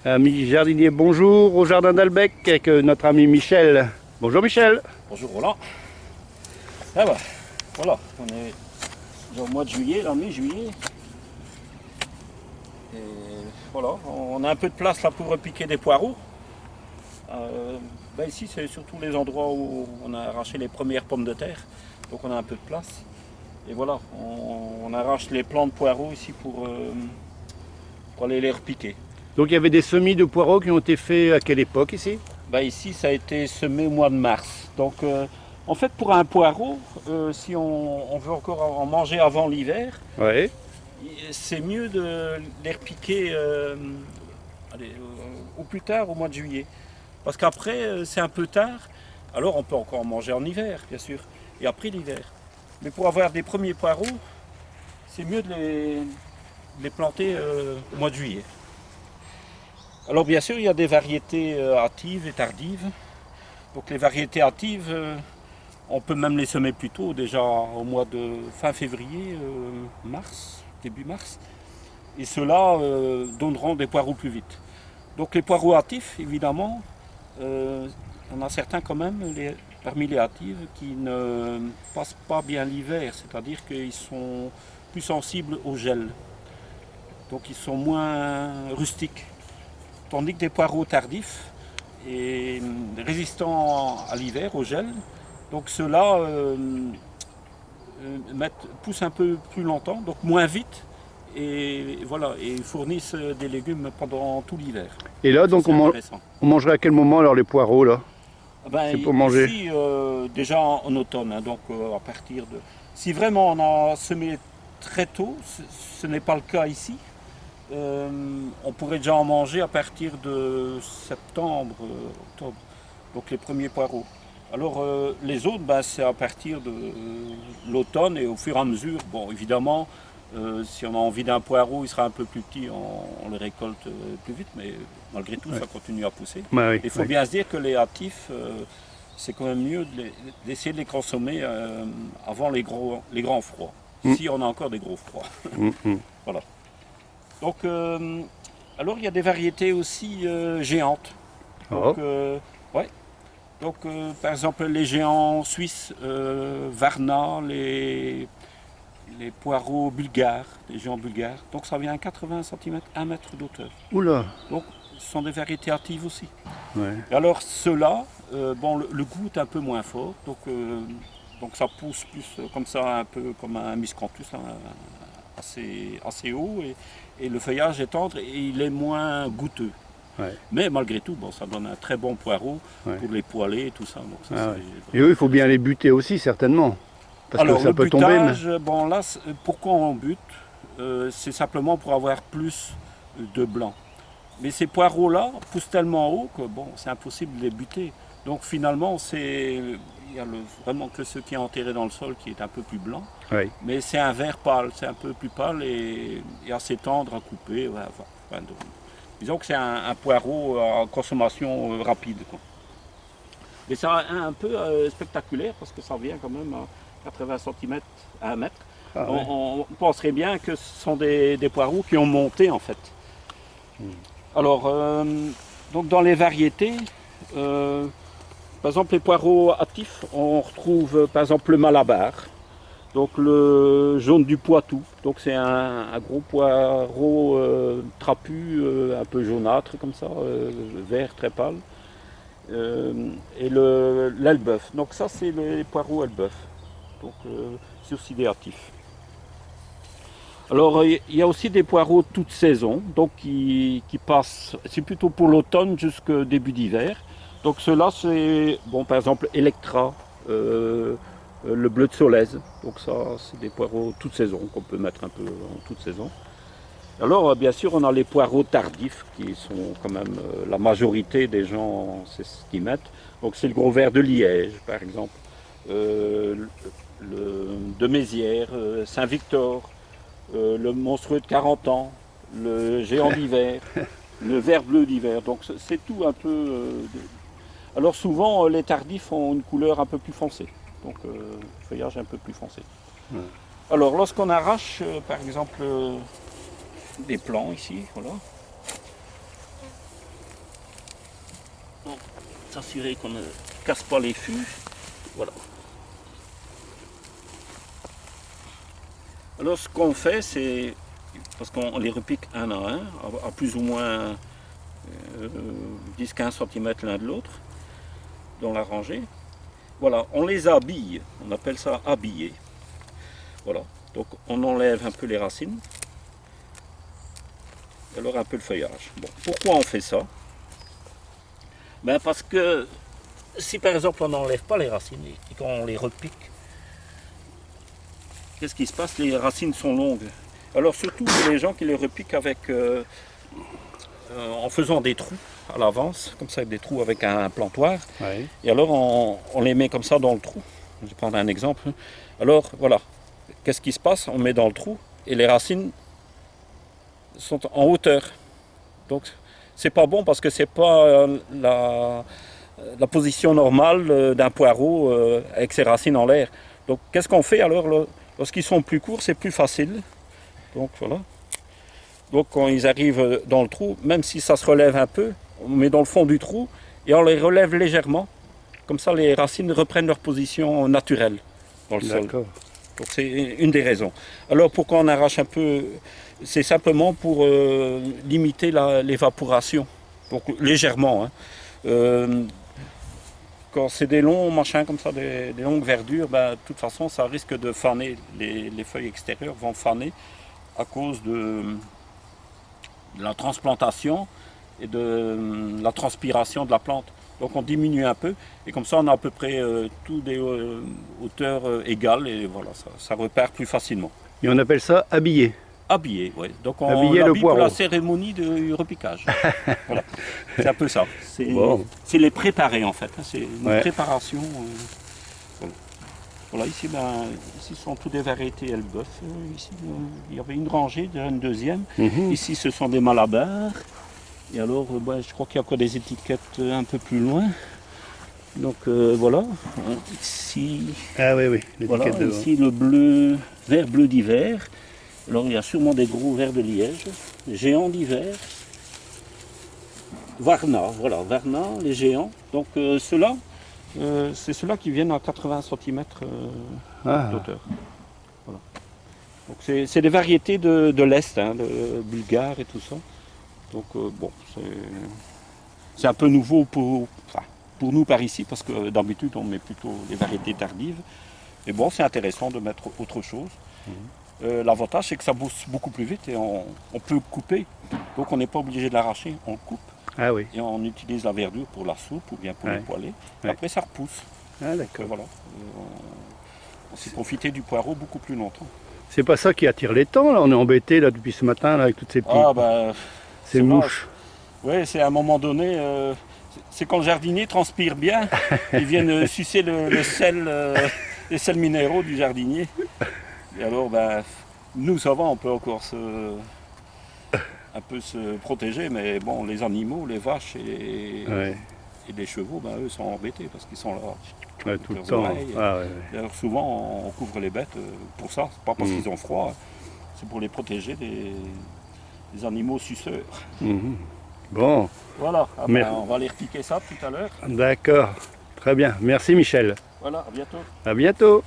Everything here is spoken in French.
Amis jardiniers, bonjour au jardin d'Albec avec notre ami Michel. Bonjour Michel. Bonjour Roland. Ah bah, voilà, on est au mois de juillet, là, mi-juillet. Et voilà, on a un peu de place là pour repiquer des poireaux. Ici, c'est surtout les endroits où on a arraché les premières pommes de terre. Donc on a un peu de place. Et voilà, on arrache les plants de poireaux ici pour aller les repiquer. Donc il y avait des semis de poireaux qui ont été faits à quelle époque ici? Ici, ça a été semé au mois de mars. Donc, en fait, pour un poireau, si on veut encore en manger avant l'hiver, Ouais. c'est mieux de les repiquer au plus tard, au mois de juillet. Parce qu'après, c'est un peu tard. Alors, on peut encore en manger en hiver, bien sûr, et après l'hiver. Mais pour avoir des premiers poireaux, c'est mieux de les planter au mois de juillet. Alors bien sûr, il y a des variétés hâtives et tardives. Donc les variétés hâtives, on peut même les semer plus tôt, déjà au mois de fin février, mars, début mars. Et ceux-là donneront des poireaux plus vite. Donc les poireaux hâtifs, évidemment, on a certains quand même, parmi les hâtives, qui ne passent pas bien l'hiver, c'est-à-dire qu'ils sont plus sensibles au gel. Donc ils sont moins rustiques. Tandis que des poireaux tardifs et résistants à l'hiver, au gel, donc ceux-là poussent un peu plus longtemps, donc moins vite, et voilà, et fournissent des légumes pendant tout l'hiver. Et là, donc on mangerait à quel moment alors les poireaux là? C'est pour manger. Ici, déjà en automne, hein, donc à partir de... Si vraiment on a semé très tôt, ce n'est pas le cas ici, on pourrait déjà en manger à partir de septembre, octobre, donc les premiers poireaux. Alors les autres, c'est à partir de l'automne et au fur et à mesure, bon évidemment, si on a envie d'un poireau, il sera un peu plus petit, on le récolte plus vite, mais malgré tout, ça continue à pousser. Bah oui, Il faut bien se dire que les hâtifs, c'est quand même mieux d'essayer de les consommer avant les grands froids, si on a encore des gros froids. Voilà. Donc, alors il y a des variétés aussi géantes. Donc, ouais. Donc, par exemple, les géants suisses, Varna, les poireaux bulgares, les géants bulgares. Donc, ça vient à 80 cm, 1 mètre d'auteur. Oula. Donc, ce sont des variétés hâtives aussi. Ouais. Et alors, ceux-là, bon, le goût est un peu moins fort. Donc ça pousse plus comme ça, un peu comme un miscanthus, là, assez haut. Et le feuillage est tendre et il est moins goûteux. Ouais. Mais malgré tout, bon, ça donne un très bon poireau pour les poêler et tout ça. Donc ça Et eux, il faut bien les buter aussi, certainement. Parce alors, que ça le peut butage, tomber. bon là, pourquoi on bute c'est simplement pour avoir plus de blanc. Mais ces poireaux-là poussent tellement haut que bon, c'est impossible de les buter. Donc finalement, il y a vraiment que ce qui est enterré dans le sol qui est un peu plus blanc. Ouais. Mais c'est un vert pâle, c'est un peu plus pâle et assez tendre à couper. Ouais, disons que c'est un poireau en consommation rapide, quoi. Mais c'est un peu spectaculaire parce que ça vient quand même à 80 cm à 1 mètre. Ah ouais. On penserait bien que ce sont des poireaux qui ont monté en fait. Alors, donc dans les variétés, par exemple les poireaux hâtifs, on retrouve par exemple le Malabar, donc le jaune du Poitou, donc c'est un gros poireau trapu, un peu jaunâtre comme ça, vert très pâle, et l'Elbeuf, donc ça c'est les poireaux Elbeuf, donc c'est aussi des hâtifs. Alors il y a aussi des poireaux toute saison, donc qui passent, c'est plutôt pour l'automne jusqu'au début d'hiver. Donc ceux-là c'est, bon par exemple Electra, le bleu de Solèze, donc ça c'est des poireaux toute saison qu'on peut mettre un peu en toute saison. Alors bien sûr on a les poireaux tardifs qui sont quand même la majorité des gens c'est ce qu'ils mettent. Donc c'est le gros vert de Liège par exemple, de Mézières, Saint-Victor. Le monstrueux de 40 ans, le géant d'hiver, le vert bleu d'hiver. Donc c'est tout un peu... Alors souvent les tardifs ont une couleur un peu plus foncée, donc feuillage un peu plus foncé. Ouais. Alors lorsqu'on arrache par exemple des plants ici, voilà. Donc, s'assurer qu'on ne casse pas les fûts. Voilà. Alors ce qu'on fait, c'est, parce qu'on les repique un à un, à plus ou moins 10-15 cm l'un de l'autre, dans la rangée. Voilà, on les habille, on appelle ça habiller. Voilà, donc on enlève un peu les racines, et alors un peu le feuillage. Bon, pourquoi on fait ça? Ben parce que si par exemple on n'enlève pas les racines et qu'on les repique, qu'est-ce qui se passe? Les racines sont longues. Alors surtout pour les gens qui les repiquent avec, en faisant des trous à l'avance, comme ça, des trous avec un plantoir. Ouais. Et alors on les met comme ça dans le trou. Je vais prendre un exemple. Alors voilà, qu'est-ce qui se passe? On met dans le trou et les racines sont en hauteur. Donc c'est pas bon parce que c'est pas la position normale d'un poireau avec ses racines en l'air. Donc qu'est-ce qu'on fait alors? Lorsqu'ils sont plus courts, c'est plus facile. Donc voilà. Donc quand ils arrivent dans le trou, même si ça se relève un peu, on met dans le fond du trou et on les relève légèrement. Comme ça, les racines reprennent leur position naturelle dans le sol. D'accord. Donc c'est une des raisons. Alors pourquoi on arrache un peu? C'est simplement pour limiter l'évaporation. Donc légèrement. Hein. Quand c'est des longs machins comme ça, des longues verdures, ben, de toute façon ça risque de faner. Les feuilles extérieures vont faner à cause de la transplantation et de la transpiration de la plante. Donc on diminue un peu et comme ça on a à peu près tout des hauteurs égales et voilà, ça repart plus facilement. Et on appelle ça habiller. Habillé, oui. Donc on Habiller le l'habille pour poireau. la cérémonie du repiquage. Voilà. C'est un peu ça. C'est Bon. les préparer en fait. C'est une Ouais. préparation. Voilà. Voilà, ici, ici sont toutes des variétés Elbeuf. Ici, il y avait une rangée, une deuxième. Mhm. Ici, ce sont des malabars. Et alors, je crois qu'il y a encore des étiquettes un peu plus loin. Donc voilà. Ici, Ah oui, oui, voilà, l'étiquette devant. ici le bleu, vert bleu d'hiver. Alors il y a sûrement des gros vers de liège, géants d'hiver, Varna, voilà, Varna, les géants. Donc ceux-là, c'est ceux-là qui viennent à 80 cm Ah, d'auteur. Voilà. Donc c'est des variétés de l'Est, hein, de bulgare et tout ça. Donc bon, c'est un peu nouveau pour nous par ici, parce que d'habitude on met plutôt les variétés tardives. Mais bon, c'est intéressant de mettre autre chose. L'avantage, c'est que ça pousse beaucoup plus vite et on peut couper. Donc on n'est pas obligé de l'arracher, on le coupe ah oui. et on utilise la verdure pour la soupe ou bien pour Ouais. le poêler. Et Ouais. après, ça repousse. Ah Donc, d'accord. voilà. On s'est profité du poireau beaucoup plus longtemps. C'est pas ça qui attire les temps, là. On est embêté là depuis ce matin là, avec toutes ces petites Ah ben, ces c'est mouches. oui, c'est à un moment donné, c'est quand le jardinier transpire bien, ils viennent sucer le sel, les sels minéraux du jardinier. Et alors, nous, ça va, on peut encore un peu se protéger, mais bon, les animaux, les vaches Ouais. et les chevaux, eux sont embêtés parce qu'ils sont là. Ouais, tout le leurs temps. oreilles. Ah, ouais, ouais. D'ailleurs, souvent, on couvre les bêtes pour ça, c'est pas parce Mhm. qu'ils ont froid, c'est pour les protéger des animaux suceurs. Mhm. Bon, Voilà, Merci. on va aller repiquer ça tout à l'heure. d'accord. Très bien. Merci Michel. Voilà, à bientôt. À bientôt.